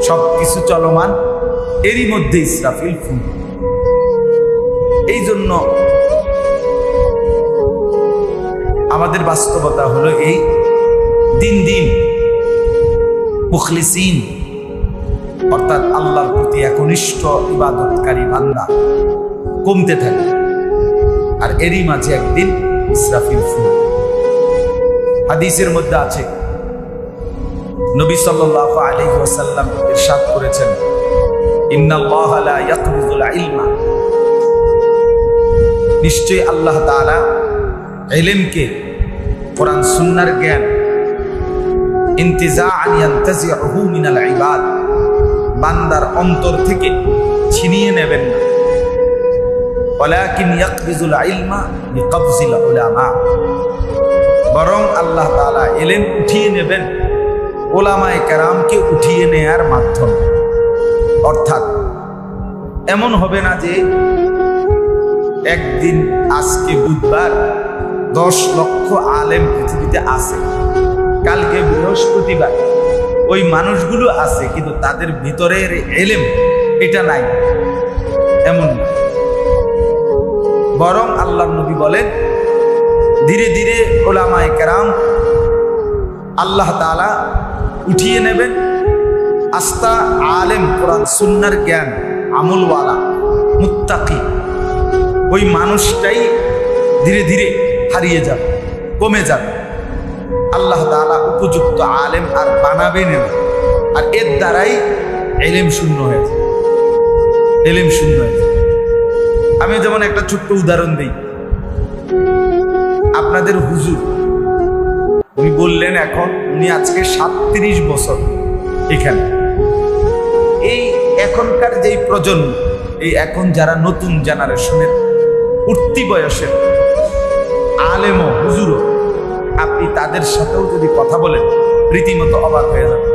সবকিছু চলমান, এরই মধ্যে ইসরাফিল ফুঁক। এই জন্য আমাদের বাস্তবতা হলো এই, দিন দিন মুখলিসিন অর্থাৎ আল্লাহর প্রতি একনিষ্ঠ ইবাদতকারী বান্দা কমতে থাকে, আর এরই মাঝে একদিন ইসরাফিল ফুঁক। হাদিসের মধ্যে আছে, নবী সাল্লাল্লাহু আলাইহি ওয়াসাল্লাম ইরশাদ করেছেন, ইন্নাল্লাহা লা ইয়াকবিযুল ইলমা, নিশ্চয়ই আল্লাহ তাআলা ইলমকে, কোরআন সুন্নাহর জ্ঞান, ইনতিজাআন ইয়ানতাজিউহু মিনাল ইবাদ, বান্দার অন্তর থেকে ছিনিয়ে নেবেন না, ওয়ালাকিন ইয়াকবিযুল ইলমা বিকবজিল উলামা, বরং আল্লাহ তাআলা ইলম উঠিয়ে নেবেন উলামায়ে কেরামকে উঠিয়ে নেয়ার মাধ্যমে। অর্থাৎ এমন হবে না যে একদিন, আজকে বুধবার 10 লক্ষ আলেম পৃথিবীতে আছে, কালকে বৃহস্পতিবার ওই মানুষগুলো আছে কিন্তু তাদের ভিতরের ইলম এটা নাই, এমন না। বরং আল্লাহর নবী বলেন, ধীরে ধীরে উলামায়ে কেরাম আল্লাহ তাআলা উঠিয়ে নেবেন, আস্তা আলেম, কোরআন সুন্নাহর জ্ঞান, আমলওয়ালা, মুত্তাকি, ওই মানুষটাই ধীরে ধীরে হারিয়ে যাবে, কমে যাবে। আল্লাহ তাআলা উপযুক্ত আলেম আর বানাবেন না, আর এর দ্বারাই ইলম শূন্য হয়ে যায়, ইলম শূন্য হয়ে যায়। আমি যেমন একটা ছোট্ট উদাহরণ দিই, আপনাদের হুজুর উনি বললেন, এখন উনি আজকে 37 বছর এখানে। এই এখনকার যেই প্রজন্ম, এই এখন যারা নতুন জেনারেশনের উঠতি বয়সের আলেম ও হুজুর, আপনি তাদের সাথেও যদি কথা বলেন রীতিমতো অবাক হয়ে যাবেন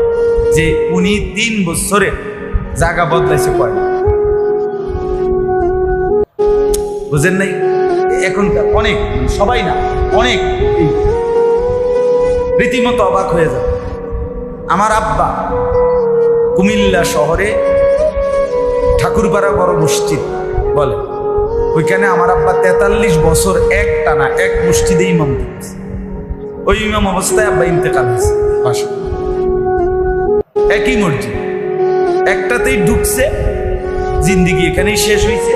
যে উনি 3 বছরে জায়গা বদলাইছে কয়, বুঝেন নাই? এখনকার অনেক, সবাই না, অনেক রীতিমতো অবাক হয়ে যাবে। আমার আব্বা কুমিল্লা শহরে ঠাকুরপাড়া বড় মসজিদ বলে, ওইখানে আমার আব্বা 43 বছর এক টানা এক মসজিদে ইমাম দিয়েছে। ওই ইমাম অবস্থায় আব্বা ইন্তেকাল হয়েছে, একই মসজিদ, একটাতেই ঢুকছে, জিন্দিগি এখানেই শেষ হয়েছে,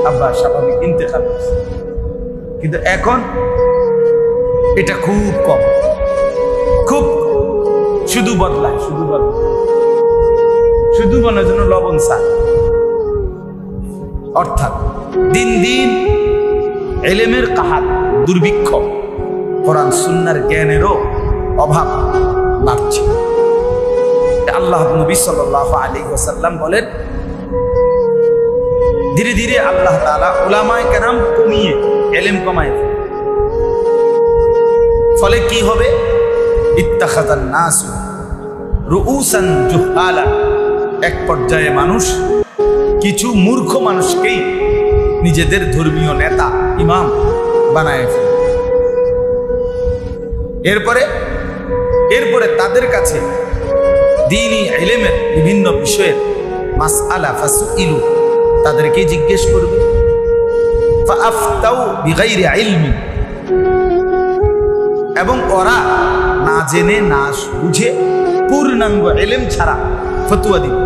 আব্বা স্বাভাবিক ইন্তেকাল হয়েছে। কিন্তু এখন এটা খুব কম, খুব শুধু বদলায়, শুধু বদলায়, শুধু মনের জন্য লবণ চায়। অর্থাৎ দিন দিন ইলমের কাহাত, দুর্ভিক্ষ, কোরআন সুন্নাহর জ্ঞানেরও অভাব বাড়ছে। আল্লাহ নবী সাল্লাল্লাহু আলাইহি ওয়াসাল্লাম বলেন, ধীরে ধীরে আল্লাহ তাআলা উলামায়ে কেরাম কমিয়ে ইলম কমায়, ফলে কি হবে? ইত্তাখাযান নাস রুউসান জুহালা, এক পর্যায়ে মানুষ কিছু মূর্খ মানুষকেই নিজেদের ধর্মীয় নেতা, ইমাম বানায় ফেলে। এরপরে তাদের কাছে দ্বীনি ইলমের বিভিন্ন বিষয়ের মাসআলা ফাসইলু, তাদেরকে জিজ্ঞেস করবে, ফাআফতাউ বিগাইরি ইলমি, এবং ওরা না জেনে না বুঝে পূর্ণাঙ্গ ইলম ছাড়া ফতোয়া দিবে,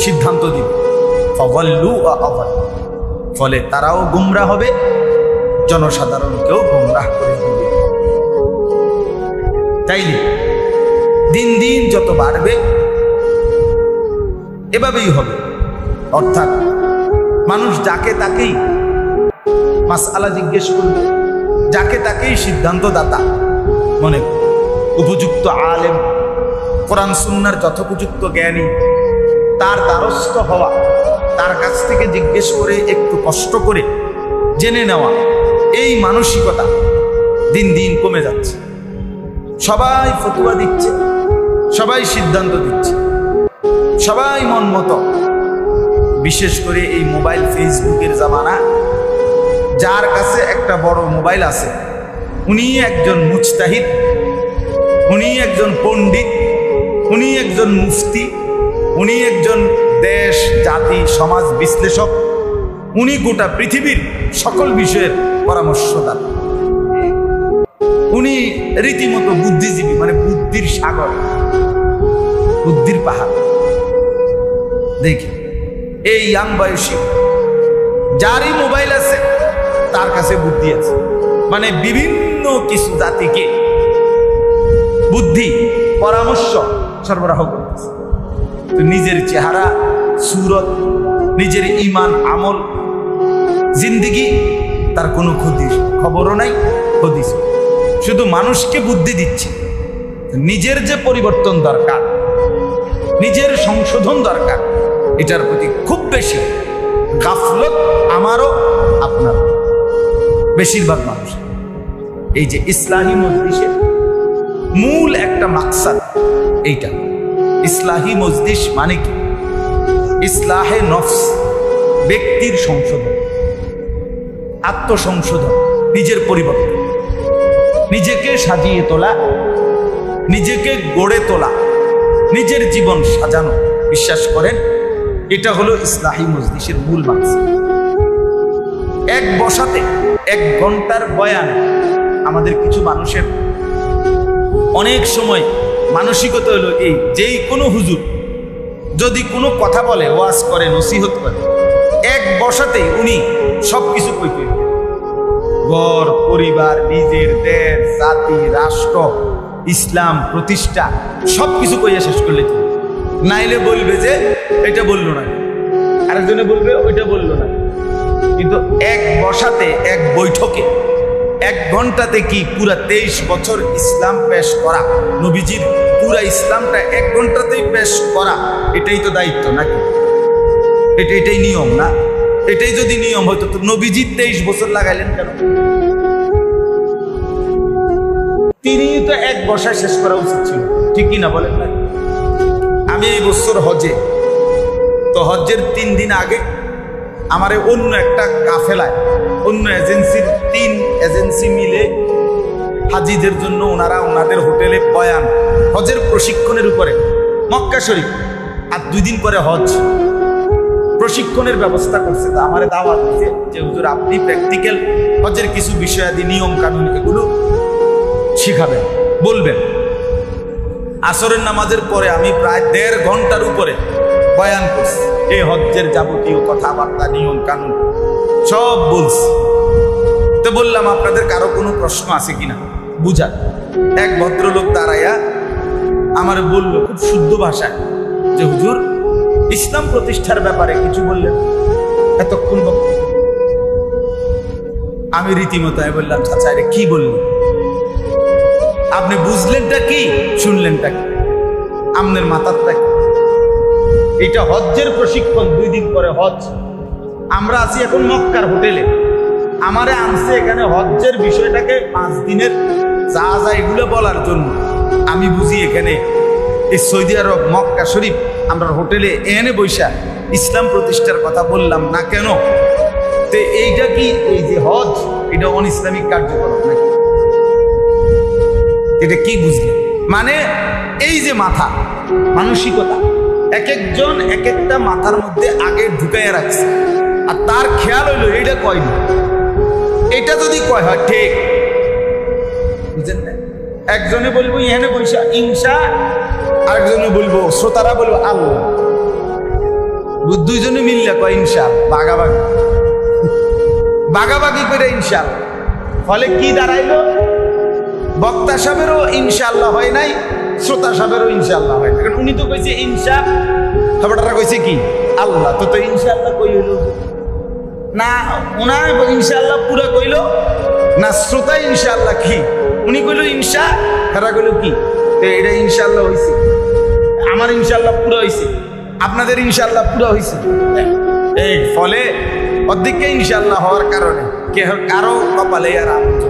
সিদ্ধান্ত দিবে। ফাযাল্লু ওয়া আযাল্লু, ফলে তারাও গুমরাহ হবে, জনসাধারণকেও গুমরাহ করে দিবে। তাইলে দিন দিন যত বাড়বে এভাবেই হবে। অর্থাৎ মানুষ যাকে তাকেই মাসআলা জিজ্ঞেস করবে, যাকে তাকেই সিদ্ধান্তদাতা মনে করবে। উপযুক্ত আলেম, কোরআন সুন্নাহর যথোপযুক্ত জ্ঞানী, তার দ্বারস্থ হওয়া, তার কাছ থেকে জিজ্ঞেস করে একটু কষ্ট করে জেনে নেওয়া, এই মানসিকতা দিন দিন কমে যাচ্ছে। সবাই ফতোয়া দিচ্ছে, সবাই সিদ্ধান্ত দিচ্ছে, সবাই মন মতো। বিশেষ করে এই মোবাইল ফেসবুকের জামানা, যার কাছে একটা বড় মোবাইল আছে উনি একজন মুজতাহিদ, উনি একজন পণ্ডিত, উনি একজন মুফতি, উনি একজন দেশ, জাতি, সমাজ বিশ্লেষক। উনি গোটা পৃথিবীর সকল বিষয়ের পরামর্শদাতা। উনি রীতিমতো বুদ্ধিজীবী, মানে বুদ্ধির সাগর, বুদ্ধির পাহাড়। দেখি এই ইয়াং বয়সী, যারই মোবাইল আছে তার কাছে বুদ্ধি আছে, মানে বিভিন্ন কিছু জাতিকে বুদ্ধি পরামর্শ সরবরাহ করতেছে। তো নিজের চেহারা, সুরত, নিজের ইমান, আমল, জিন্দিগি, তার কোনো খবরও নাই, হদিস। শুধু মানুষকে বুদ্ধি দিচ্ছে। নিজের যে পরিবর্তন দরকার, নিজের সংশোধন দরকার, এটার প্রতি খুব বেশি গাফলত আমারও আপনার, বেশিরভাগ মানুষ। এই যে ইসলাহি মজলিসের মূল একটা মাকসাদ এইটা। ইসলাহি মজলিস মানে কি? ইসলাহে নফস, ব্যক্তির সংশোধন, আত্মসংশোধন, নিজের পরিবর্তন, নিজেকে সাজিয়ে তোলা, নিজেকে গড়ে তোলা, নিজের জীবন সাজানো। বিশ্বাস করেন এটা হলো ইসলাহি মজলিসের মূল মাকসাদ। এক বসাতে 1 ঘন্টার বয়ান আমাদের কিছু মানুষের অনেক সময় মানসিকতা হলো এই, যেই কোনো হুজুর যদি কোনো কথা বলে, ওয়াজ করে, নসিহত করে, 1 বসাতেই উনি সবকিছু কইতে, ঘর, পরিবার, নিজের দেশ, জাতি, রাষ্ট্র, ইসলাম প্রতিষ্ঠা, সবকিছু কইয়া শেষ করলে। নাইলে বলবে যে এটা বললো না, আরেকজনে বলবে ওইটা বললো না। কিন্তু 1 বসাতে, 1 বৈঠকে, 1 ঘন্টাতে কি পুরা 23 বছর ইসলাম পেশ করা, নবীজির পুরা ইসলামটা 1 ঘন্টাতেই পেশ করা, এটাই তো দায়িত্ব নাকি? এটাই নিয়ম না? এটাই যদি নিয়ম হয়তো তো নবীজি 23 বছর লাগাইলেন কেন? তিনি তো 1 বসায় শেষ করা উচিত ছিল, ঠিক কিনা বলেন না? আমি এই বছর হজে, তো হজ্জের 3 দিন আগে আমারে অন্য একটা কাফেলায়, অন্য এজেন্সির 3 এজেন্সি মিলে হাজিদের জন্য ওনারা ওনাদের হোটেলে বয়ান, হজের প্রশিক্ষণের উপরে, মক্কা শরীফ। আর 2 দিন পরে হজ, প্রশিক্ষণের ব্যবস্থা করছে। তা আমারে দাওয়াত দিয়েছে যে হুজুর আপনি প্র্যাকটিক্যাল হজের কিছু বিষয়াদি, নিয়ম কানুন, এগুলো শিখাবেন, বলবেন। আসরের নামাজের পরে আমি প্রায় 1.5 ঘন্টার উপরে বয়ান করছি। এই হজ্জের যাবতীয় কথাবার্তা, নিয়ম কানুন সব বলছি। তো বললাম আপনাদের কারো কোনো প্রশ্ন আছে কিনা বুঝান। এক ভদ্রলোক দাঁড়াইয়া আমার বলল খুব শুদ্ধ ভাষায় যে হুজুর ইসলাম প্রতিষ্ঠার ব্যাপারে কিছু বললেন এতক্ষণ। আমি রীতিমতো বললাম, চাচা এটা কি বললেন? আপনি বুঝলেনটা কি, শুনলেনটা কি, আপনার মাথারটা কি? এটা হজ্জের প্রশিক্ষণ, 2 দিন পরে হজ। আমরা আছি এখন মক্কার হোটেলে, আমারে আনছে এখানে হজ্জের বিষয়টাকে 5 দিনের যা যা এগুলো বলার জন্য। আমি বুঝি এখানে এই সৌদি আরব মক্কা শরীফ আমরা হোটেলে এনে বৈশা ইসলাম প্রতিষ্ঠার কথা বললাম না কেন? তো এইটা কি, এই যে হজ, এটা অন ইসলামিক কার্যকলাপ নাকি? এটা কি বুঝলেন? মানে এই যে মাথা, মানসিকতা, এক একজন এক একটা মাথার মধ্যে আগে ঢুকাইয়া রাখছে, আর তার খেয়াল হইলো এইটা কয় না, এটা যদি কয় হয় ঠিক, বুঝলেন না? একজনে বলবো এখানে বৈশা ইনসা, আরেকজনে বলবো, শ্রোতারা বলবো আল্লাহ, 2 জনে মিললে কয় ইনশা, ভাগাভাগি ভাগাভাগি করে ইনশাআল্লাহ। ফলে কি দাঁড়াইলো? বক্তা সাহেবেরও ইনশাআল্লাহ হয় নাই, শ্রোতা সাহেবেরও ইনশাআল্লাহ হয় না। কারণ উনি তো কইছে ইনশা, খবরটা কইছে কি আল্লাহ, তো ইনশাআল্লাহ কই হইল না? ওনার ইনশাআল্লাহ পুরা কইল না, শ্রোতা ইনশাআল্লাহ কি উনি কইল ইনশা, তারা কইল কি? তো এটা ইনশাআল্লাহ হইছে, আমার ইনশাআল্লাহ পুরা হইছে, আপনাদের ইনশাআল্লাহ পুরা হইছে। এই ফলে অর্ধেককে ইনশাআল্লাহ হওয়ার কারণে কারো কপালে আর আনন্দ।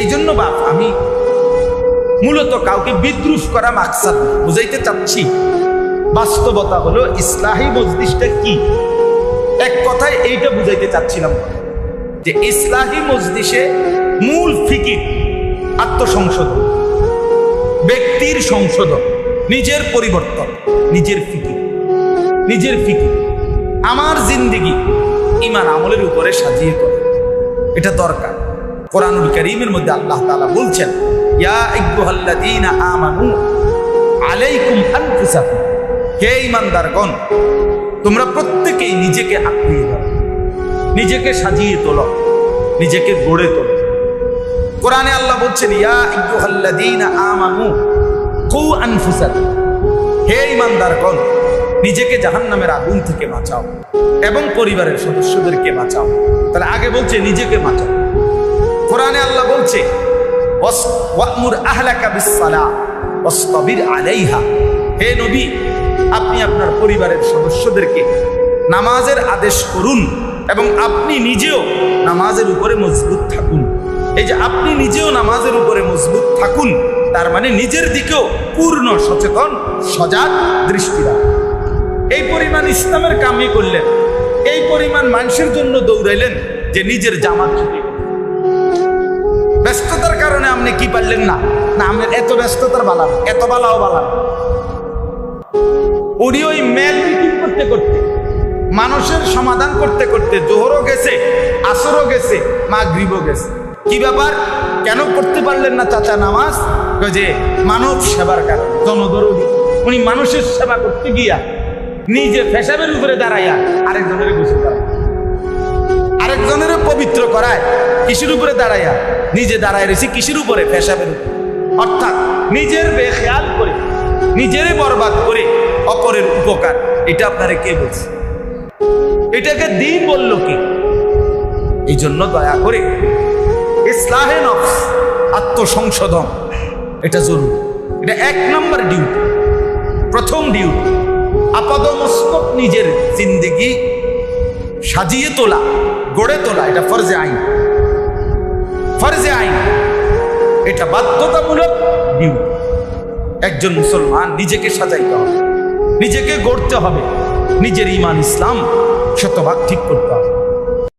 এই জন্য বাপ আমি মূলত কাউকে বিদ্রুপ করা মাকসাদ বুঝাইতে চাচ্ছি। বাস্তবতা হলো ইসলাহি মজলিসটা কি, এক কথায় এইটা বুঝাইতে চাচ্ছিলাম যে ইসলাহি মজলিসে মূল ফিকির আত্মসংশোধন, ব্যক্তির সংশোধন, নিজের পরিবর্তন, নিজের ফিকির, আমার জিন্দেগি ঈমান আমলের উপরে সাজিয়ে তোলা, এটা দরকার। কোরআনুল কারীমের মধ্যে আল্লাহ তাআলা বলছেন, ইয়া আইয়ুহাল্লাযীনা আমানু আলাইকুম আনফুসাকুম, হে ঈমানদারগণ, তোমরা প্রত্যেকেই নিজেকে আঁকড়িয়ে ধরো, নিজেকে সাজিয়ে তোলো, নিজেকে গড়ে তোলো। কোরআনে আল্লাহ বলছেন, ইয়া আইয়ুহাল্লাযীনা আমানু কু আনফুসাকুম, হে ঈমানদারগণ, নিজেকে জাহান্নামের আগুন থেকে বাঁচাও এবং পরিবারের সদস্যদেরকে বাঁচাও। তাহলে আগে বলছে নিজেকে বাঁচাও। কোরআনে আল্লাহ বলছে, ওয়া'মুর আহলাকা বিস-সালাহ ওয়াসতাবির আলাইহা, হে নবী, আপনি আপনার পরিবারের সদস্যদেরকে নামাজের আদেশ করুন এবং আপনি নিজেও নামাজের উপরে মজবুত থাকুন। এই যে আপনি নিজেও নামাজের উপরে মজবুত থাকুন, তার মানে নিজের দিকেও পূর্ণ সচেতন, সজাগ দৃষ্টি রাখুন। এই পরিমাণ ইসলামের কামই করলেন, এই পরিমাণ মানুষের জন্য দৌড়াইলেন যে নিজের জামাত ছুটি। ব্যস্ততার কারণে আপনি কি পারলেন না, আমি এত ব্যস্ততার বালাম, এত বালাও বালাম। উনি ওই মেল মিটিং করতে করতে, মানুষের সমাধান করতে করতে জোহরও গেছে, আসরও গেছে, মাগরিবও গেছে। কি ব্যাপার, কেন করতে পারলেন না চাচা নামাজ? যে মানব সেবার কারণে, জনদরদি। উনি মানুষের সেবা করতে গিয়া নিজে পেশাবের উপরে দাঁড়াইয়া আরেকজনের গোসল করায়, আরেকজনের পবিত্র করায়। কিসের উপরে দাঁড়াইয়া? নিজে দাঁড়ায় রয়েছে কিসের উপরে? পেশাবের উপরে। অর্থাৎ নিজের বেখেয়াল করে, নিজেরে বরবাদ করে অপরের উপকার। এটা আপনারে কে বলছে? এটাকে দিন বলল কি? এই জন্য দয়া করে ইসলাহে নফস, আত্মসংশোধন, এটা জরুরি। এটা 1 নম্বর ডিউটি, প্রথম ডিউটি। আপাদমস্তক নিজের জিন্দেগি সাজিয়ে তোলা, গড়ে তোলা, এটা ফরজে আইন। ফরজে আইন, এটা বাধ্যতামূলক ডিউটি। একজন মুসলমান নিজেকে সাজাইতে হবে, নিজেকে গড়তে হবে, নিজের ঈমান ইসলাম শতভাগ ঠিক করতে হবে।